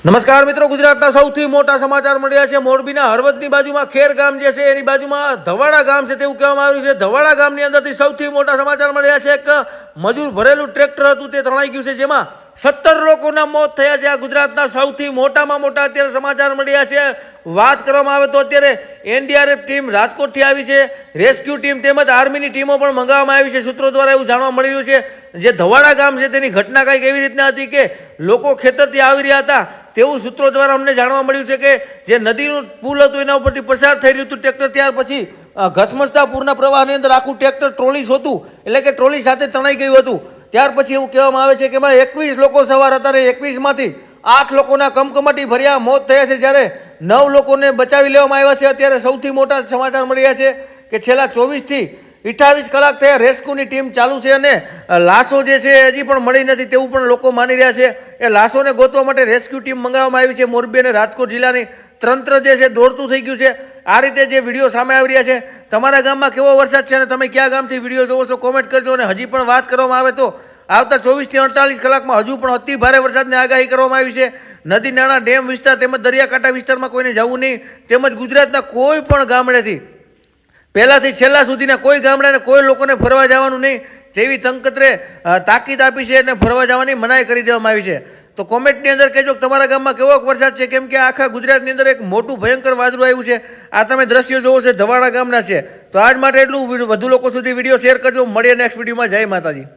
નમસ્કાર મિત્રો, ગુજરાતના સૌથી મોટા સમાચાર મળ્યા છે. મોરબીના હળવદની બાજુમાં ખેર ગામ જે છે એની બાજુમાં ધવાડા ગામ છે તેવું કહેવામાં આવ્યું છે. ધવાડા ગામની અંદરથી સૌથી મોટા સમાચાર મળ્યા છે. એક મજૂર ભરેલું ટ્રેક્ટર હતું તે તણાઈ ગયું છે, જેમાં 17 લોકોના મોત થયા છે. આ ગુજરાતના સૌથી મોટામાં મોટા અત્યારે સમાચાર મળ્યા છે. વાત કરવામાં આવે તો અત્યારે એનડીઆરએફ ટીમ રાજકોટથી આવી છે, રેસ્ક્યુ ટીમ તેમજ આર્મીની ટીમો પણ મંગાવવામાં આવી છે. સૂત્રો દ્વારા એવું જાણવા મળી રહ્યું છે. જે ધવાડા ગામ છે તેની ઘટના કંઈક એવી રીતના હતી કે લોકો ખેતરથી આવી રહ્યા હતા તેવું સૂત્રો દ્વારા અમને જાણવા મળ્યું છે કે જે નદીનું પુલ હતું એના ઉપરથી પસાર થઈ રહ્યું હતું ટ્રેક્ટર. ત્યાર પછી ઘસમસતા પૂરના પ્રવાહની અંદર આખું ટ્રેક્ટર ટ્રોલી હતું, એટલે કે ટ્રોલી સાથે તણાઈ ગયું હતું. ત્યાર પછી એવું કહેવામાં આવે છે કે એમાં 21 લોકો સવાર હતા અને 21માંથી 8 લોકોના કમકમાટી ભર્યા મોત થયા છે, જ્યારે 9 લોકોને બચાવી લેવામાં આવ્યા છે. અત્યારે સૌથી મોટા સમાચાર મળ્યા છે કે છેલ્લા 24થી 28 કલાક થયા રેસ્ક્યુની ટીમ ચાલુ છે અને લાશો જે છે હજી પણ મળી નથી તેવું પણ લોકો માની રહ્યા છે. એ લાશોને ગોતવા માટે રેસ્ક્યુ ટીમ મંગાવવામાં આવી છે. મોરબી અને રાજકોટ જિલ્લાની તંત્ર જે છે દોડતું થઈ ગયું છે. આ રીતે જે વિડીયો સામે આવી રહ્યા છે. તમારા ગામમાં કેવો વરસાદ છે અને તમે કયા ગામથી વિડીયો જોવો છો કોમેન્ટ કરજો. અને હજી પણ વાત કરવામાં આવે તો આવતા 24થી 48 કલાકમાં હજુ પણ અતિ ભારે વરસાદની આગાહી કરવામાં આવી છે. નદી નાળા ડેમ વિસ્તાર તેમજ દરિયાકાંઠા વિસ્તારમાં કોઈને જવું નહીં, તેમજ ગુજરાતના કોઈ પણ ગામડેથી પહેલાંથી છેલ્લા સુધીના કોઈ ગામડાને કોઈ લોકોને ફરવા જવાનું નહીં તેવી તંત્રે તાકીદ આપી છે અને ફરવા જવાની મનાઈ કરી દેવામાં આવી છે. તો કોમેન્ટની અંદર કહેજો કે તમારા ગામમાં કેવો વરસાદ છે, કેમ કે આખા ગુજરાતની અંદર એક મોટું ભયંકર વાદળું આવ્યું છે. આ તમે દ્રશ્યો જોવો છો ધવાડા ગામના છે. તો આજ માટે એટલું. વધુ લોકો સુધી વિડીયો શેર કરજો. મળીએ નેક્સ્ટ વિડીયોમાં. જય માતાજી.